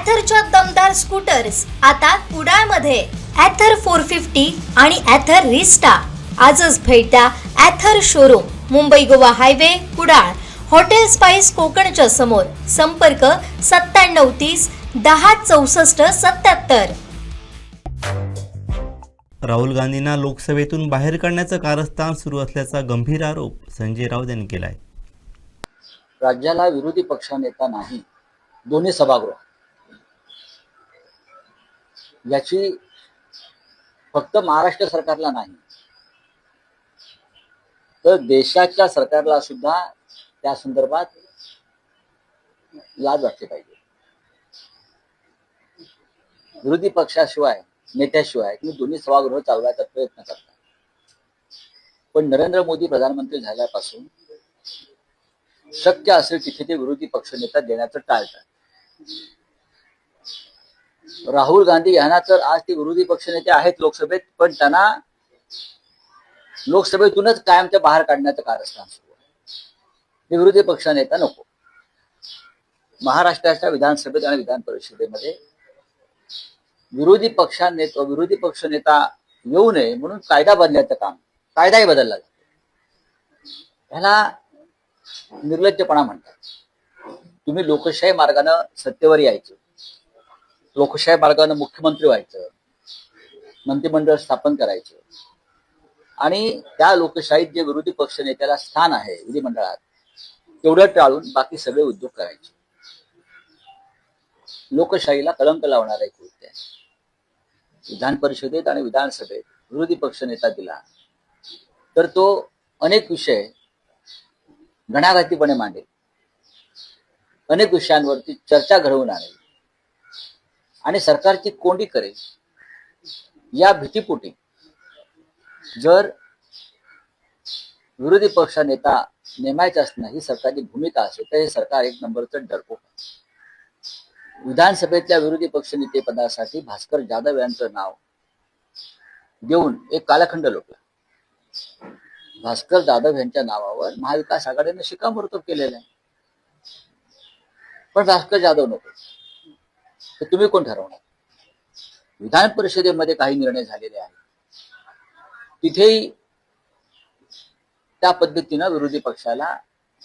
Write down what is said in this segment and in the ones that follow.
ॲथरच्या दमदार स्कूटर्स आता कुडाळमध्ये. ॲथर 450 आणि ॲथर रिस्टा. आजच भेट द्या Ather showroom, Mumbai Goa highway, Kudal. Hotel spice कोकणच्या समोर. संपर्क 9730 10 64 77. राहुल गांधींना लोकसभेतून बाहेर काढण्याचं कारस्थान सुरू असल्याचा गंभीर आरोप संजय राऊत यांनी केलाय. राज्याला विरोधी पक्षनेता नाही, दोन्ही सभागृह, याची फक्त महाराष्ट्र सरकारला नाही तर देशाच्या सरकारला सुद्धा त्या संदर्भात लाज वाटली पाहिजे. विरोधी पक्षाशिवाय, नेत्याशिवाय तुम्ही दोन्ही सभागृह चालवायचा प्रयत्न करता, पण नरेंद्र मोदी प्रधानमंत्री झाल्यापासून शक्य असेल तिथे ते विरोधी पक्षनेता देण्याचं टाळतात. राहुल गांधी यांना तर आज ते विरोधी पक्षनेते आहेत लोकसभेत, पण त्यांना लोकसभेतूनच कायमच्या बाहेर काढण्याचं कारस्थान सुरू आहे. हे विरोधी पक्षनेता नको. महाराष्ट्राच्या विधानसभेत आणि विधान परिषदेमध्ये विरोधी पक्षनेता येऊ नये म्हणून कायदा बदलण्याचं काम, कायदाही बदलला जातो. ह्याला निर्लज्जपणा म्हणतात. तुम्ही लोकशाही मार्गाने सत्तेवर यायचं, लोकशाही मार्गाने मुख्यमंत्री व्हायचं, मंत्रिमंडळ स्थापन करायचं आणि त्या लोकशाहीत जे विरोधी पक्ष नेत्याला स्थान आहे विधिमंडळात तेवढं टाळून बाकी सगळे उद्योग करायचे. लोकशाहीला कलंक लावणारा एक कृत्य आहे. विधान परिषदेत आणि विधानसभेत विरोधी पक्ष नेता दिला तर तो अनेक विषय घणाघातीपणे मांडेल, अनेक विषयांवरती चर्चा घडवून आणेल आणि सरकारची कोंडी करेल. या भीतीपोटी जर विरोधी पक्ष नेता नेमायचा असणं ही सरकारची भूमिका असेल तर हे सरकार एक नंबरचं डरपोक. विधानसभेतल्या विरोधी पक्षनेते पदासाठी भास्कर जाधव यांचं नाव देऊन एक कालखंड लोटला. भास्कर जाधव यांच्या नावावर महाविकास आघाडीने शिक्कामोर्तब केलेलं आहे, पण भास्कर जाधव नको. तर तुम्ही कोण ठरवणार? विधान परिषदेमध्ये काही निर्णय झालेले आहेत, तिथेही त्या पद्धतीनं विरोधी पक्षाला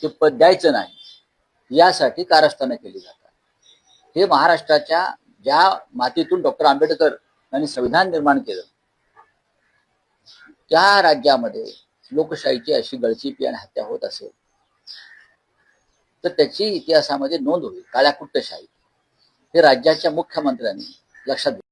ते पद द्यायचं नाही यासाठी कारस्थानं केली जातात. हे महाराष्ट्राच्या ज्या मातीतून डॉक्टर आंबेडकर यांनी संविधान निर्माण केलं त्या राज्यामध्ये लोकशाहीची अशी गळचीपी आणि हत्या होत असेल तर त्याची इतिहासामध्ये नोंद होईल. काळ्या कुट्टशाही हे राज्याच्या मुख्यमंत्र्यांनी लक्षात घेतलं.